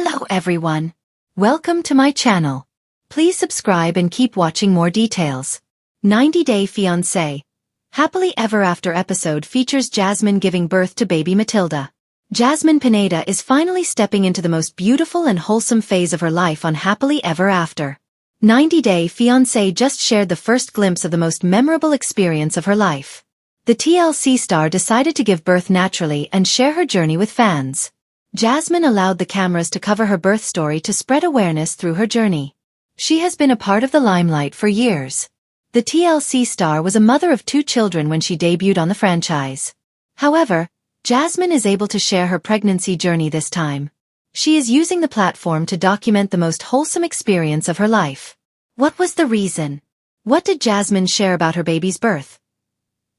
Hello everyone. Welcome to my channel. Please subscribe and keep watching more details. 90 Day Fiance. Happily Ever After episode features Jasmine giving birth to baby Matilda. Jasmine Pineda is finally stepping into the most beautiful and wholesome phase of her life on Happily Ever After. 90 Day Fiance just shared the first glimpse of the most memorable experience of her life. The TLC star decided to give birth naturally and share her journey with fans. Jasmine allowed the cameras to cover her birth story to spread awareness through her journey. She has been a part of the limelight for years. The TLC star was a mother of 2 children when she debuted on the franchise. However, Jasmine is able to share her pregnancy journey this time. She is using the platform to document the most wholesome experience of her life. What was the reason? What did Jasmine share about her baby's birth?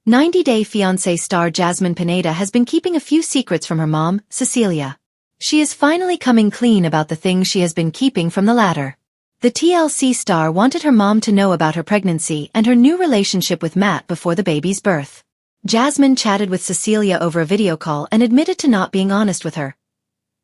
90 Day Fiancé star Jasmine Pineda has been keeping a few secrets from her mom, Cecilia. She is finally coming clean about the things she has been keeping from the latter. The TLC star wanted her mom to know about her pregnancy and her new relationship with Matt before the baby's birth. Jasmine chatted with Cecilia over a video call and admitted to not being honest with her.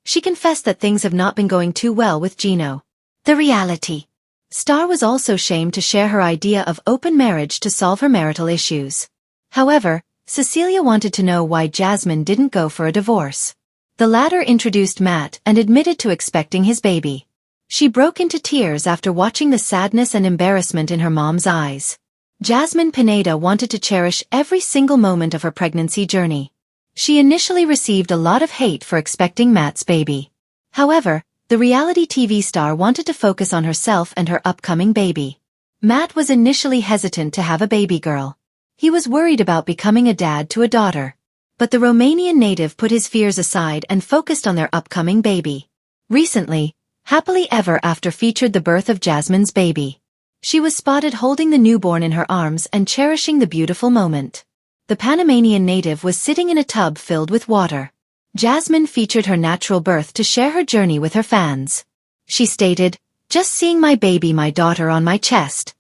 She confessed that things have not been going too well with Gino. The reality star was also shamed to share her idea of open marriage to solve her marital issues. However, Cecilia wanted to know why Jasmine didn't go for a divorce. The latter introduced Matt and admitted to expecting his baby. She broke into tears after watching the sadness and embarrassment in her mom's eyes. Jasmine Pineda wanted to cherish every single moment of her pregnancy journey. She initially received a lot of hate for expecting Matt's baby. However, the reality TV star wanted to focus on herself and her upcoming baby. Matt was initially hesitant to have a baby girl. He was worried about becoming a dad to a daughter. But the Romanian native put his fears aside and focused on their upcoming baby. Recently, Happily Ever After featured the birth of Jasmine's baby. She was spotted holding the newborn in her arms and cherishing the beautiful moment. The Panamanian native was sitting in a tub filled with water. Jasmine featured her natural birth to share her journey with her fans. She stated, "Just seeing my baby, my daughter on my chest."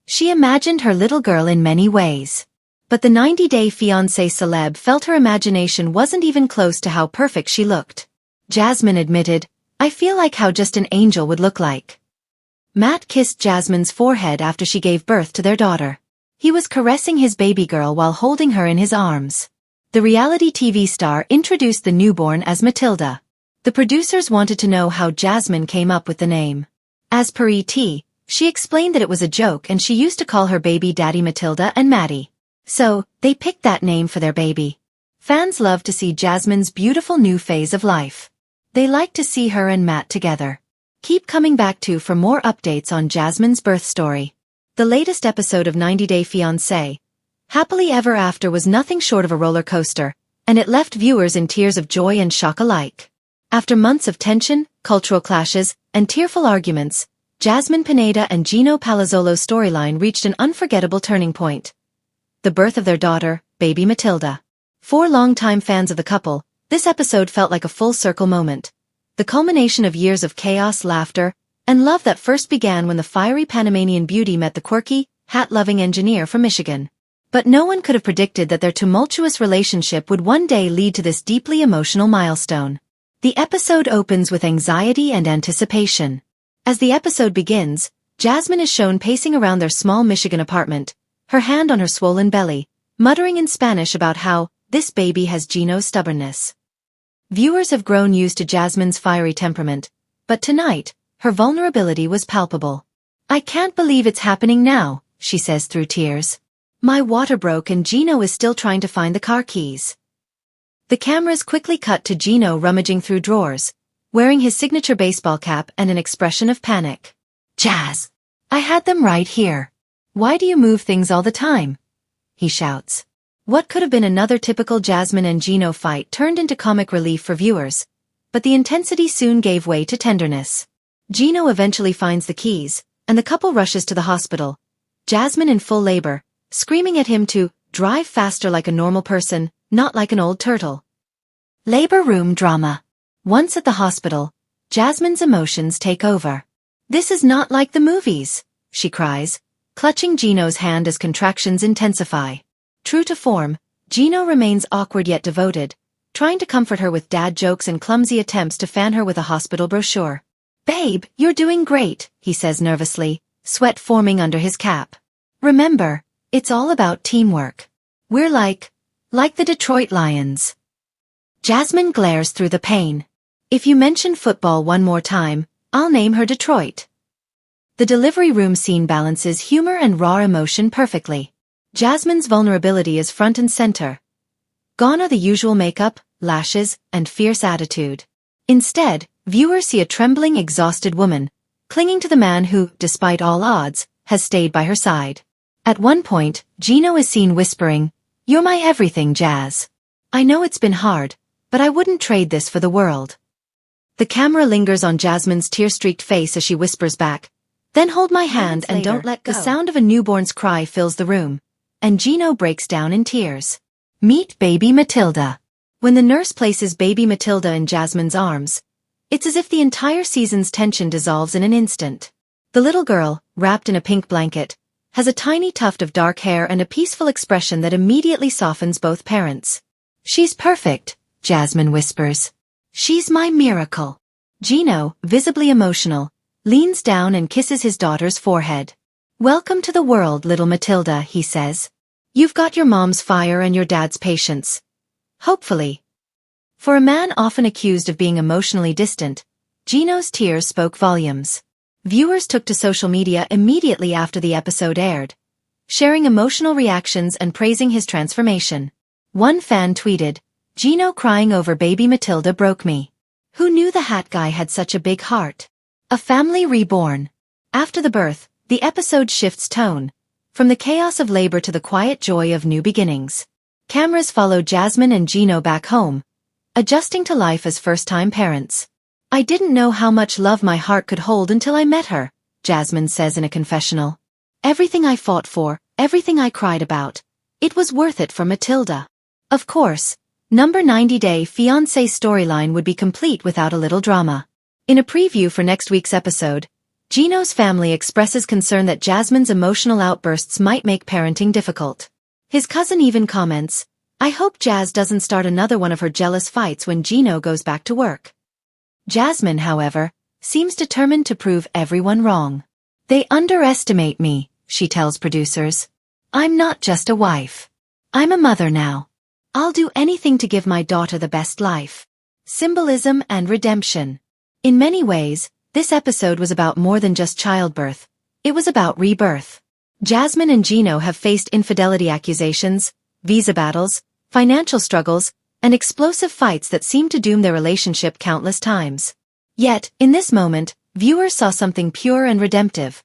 She imagined her little girl in many ways. But the 90 Day Fiancé celeb felt her imagination wasn't even close to how perfect she looked. Jasmine admitted, "I feel like how just an angel would look like." Matt kissed Jasmine's forehead after she gave birth to their daughter. He was caressing his baby girl while holding her in his arms. The reality TV star introduced the newborn as Matilda. The producers wanted to know how Jasmine came up with the name. As per ET, she explained that it was a joke and she used to call her baby daddy Matilda and Maddie. So, they picked that name for their baby. Fans love to see Jasmine's beautiful new phase of life. They like to see her and Matt together. Keep coming back for more updates on Jasmine's birth story. The latest episode of 90 Day Fiancé, Happily Ever After, was nothing short of a roller coaster, and it left viewers in tears of joy and shock alike. After months of tension, cultural clashes, and tearful arguments, Jasmine Pineda and Gino Palazzolo's storyline reached an unforgettable turning point. The birth of their daughter, baby Matilda. For longtime fans of the couple, this episode felt like a full-circle moment. The culmination of years of chaos, laughter, and love that first began when the fiery Panamanian beauty met the quirky, hat-loving engineer from Michigan. But no one could have predicted that their tumultuous relationship would one day lead to this deeply emotional milestone. The episode opens with anxiety and anticipation. As the episode begins, Jasmine is shown pacing around their small Michigan apartment, her hand on her swollen belly, muttering in Spanish about how this baby has Gino's stubbornness. Viewers have grown used to Jasmine's fiery temperament, but tonight, her vulnerability was palpable. "I can't believe it's happening now," she says through tears. "My water broke and Gino is still trying to find the car keys." The cameras quickly cut to Gino rummaging through drawers, wearing his signature baseball cap and an expression of panic. "Jazz, I had them right here. Why do you move things all the time?" he shouts. What could have been another typical Jasmine and Gino fight turned into comic relief for viewers, but the intensity soon gave way to tenderness. Gino eventually finds the keys, and the couple rushes to the hospital, Jasmine in full labor, screaming at him to drive faster like a normal person, not like an old turtle. Labor room drama. Once at the hospital, Jasmine's emotions take over. "This is not like the movies," she cries, clutching Gino's hand as contractions intensify. True to form, Gino remains awkward yet devoted, trying to comfort her with dad jokes and clumsy attempts to fan her with a hospital brochure. "Babe, you're doing great," he says nervously, sweat forming under his cap. "Remember, it's all about teamwork. We're like the Detroit Lions." Jasmine glares through the pain. "If you mention football one more time, I'll name her Detroit." The delivery room scene balances humor and raw emotion perfectly. Jasmine's vulnerability is front and center. Gone are the usual makeup, lashes, and fierce attitude. Instead, viewers see a trembling, exhausted woman, clinging to the man who, despite all odds, has stayed by her side. At one point, Gino is seen whispering, "You're my everything, Jazz. I know it's been hard, but I wouldn't trade this for the world." The camera lingers on Jasmine's tear-streaked face as she whispers back, "Then hold my hand and don't let go." The sound of a newborn's cry fills the room, and Gino breaks down in tears. Meet baby Matilda. When the nurse places baby Matilda in Jasmine's arms, it's as if the entire season's tension dissolves in an instant. The little girl, wrapped in a pink blanket, has a tiny tuft of dark hair and a peaceful expression that immediately softens both parents. "She's perfect," Jasmine whispers. "She's my miracle." Gino, visibly emotional, leans down and kisses his daughter's forehead. "Welcome to the world, little Matilda," he says. "You've got your mom's fire and your dad's patience. Hopefully." For a man often accused of being emotionally distant, Gino's tears spoke volumes. Viewers took to social media immediately after the episode aired, sharing emotional reactions and praising his transformation. One fan tweeted, "Gino crying over baby Matilda broke me. Who knew the hat guy had such a big heart? A family reborn." After the birth, the episode shifts tone, from the chaos of labor to the quiet joy of new beginnings. Cameras follow Jasmine and Gino back home, adjusting to life as first-time parents. "I didn't know how much love my heart could hold until I met her," Jasmine says in a confessional. "Everything I fought for, everything I cried about, it was worth it for Matilda." Of course, number 90-day Fiance storyline would be complete without a little drama. In a preview for next week's episode, Gino's family expresses concern that Jasmine's emotional outbursts might make parenting difficult. His cousin even comments, "I hope Jazz doesn't start another one of her jealous fights when Gino goes back to work." Jasmine, however, seems determined to prove everyone wrong. "They underestimate me," she tells producers. "I'm not just a wife. I'm a mother now. I'll do anything to give my daughter the best life." Symbolism and redemption. In many ways, this episode was about more than just childbirth. It was about rebirth. Jasmine and Gino have faced infidelity accusations, visa battles, financial struggles, and explosive fights that seemed to doom their relationship countless times. Yet, in this moment, viewers saw something pure and redemptive.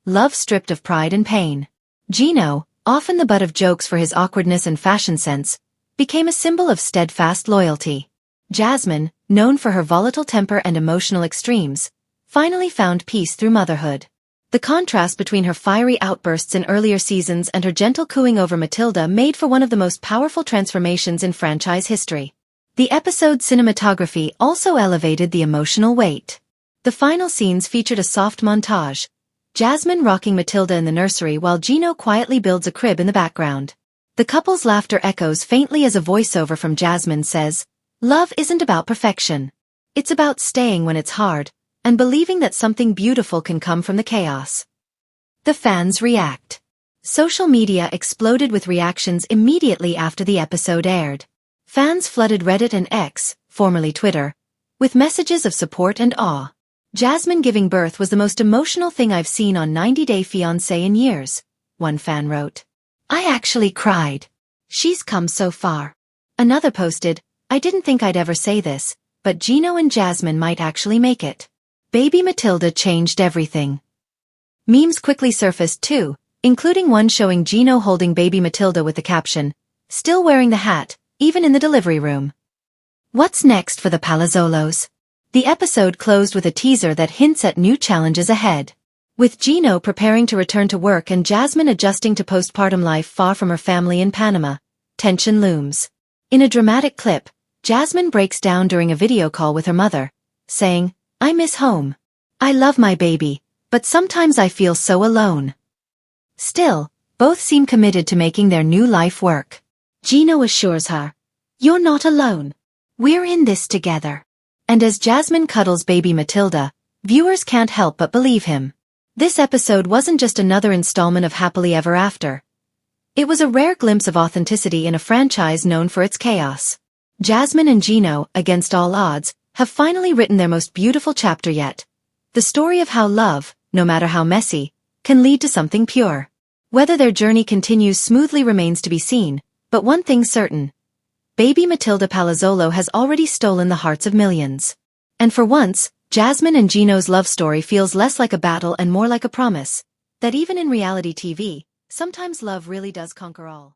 Love stripped of pride and pain. Gino, often the butt of jokes for his awkwardness and fashion sense, became a symbol of steadfast loyalty. Jasmine, known for her volatile temper and emotional extremes, finally found peace through motherhood. The contrast between her fiery outbursts in earlier seasons and her gentle cooing over Matilda made for one of the most powerful transformations in franchise history. The episode's cinematography also elevated the emotional weight. The final scenes featured a soft montage, Jasmine rocking Matilda in the nursery while Gino quietly builds a crib in the background. The couple's laughter echoes faintly as a voiceover from Jasmine says, "Love isn't about perfection. It's about staying when it's hard, and believing that something beautiful can come from the chaos." The fans react. Social media exploded with reactions immediately after the episode aired. Fans flooded Reddit and X, formerly Twitter, with messages of support and awe. "Jasmine giving birth was the most emotional thing I've seen on 90 Day Fiancé in years," one fan wrote. "I actually cried. She's come so far." Another posted, "I didn't think I'd ever say this, but Gino and Jasmine might actually make it. Baby Matilda changed everything." Memes quickly surfaced too, including one showing Gino holding baby Matilda with the caption, "Still wearing the hat, even in the delivery room." What's next for the Palazzolos? The episode closed with a teaser that hints at new challenges ahead. With Gino preparing to return to work and Jasmine adjusting to postpartum life far from her family in Panama, tension looms. In a dramatic clip, Jasmine breaks down during a video call with her mother, saying, "I miss home. I love my baby, but sometimes I feel so alone." Still, both seem committed to making their new life work. Gino assures her, "You're not alone. We're in this together. And as Jasmine cuddles baby Matilda, viewers can't help but believe him. This episode wasn't just another installment of Happily Ever After. It was a rare glimpse of authenticity in a franchise known for its chaos. Jasmine and Gino, against all odds, have finally written their most beautiful chapter yet. The story of how love, no matter how messy, can lead to something pure. Whether their journey continues smoothly remains to be seen, but one thing's certain. Baby Matilda Palazzolo has already stolen the hearts of millions. And for once, Jasmine and Gino's love story feels less like a battle and more like a promise that even in reality TV, sometimes love really does conquer all.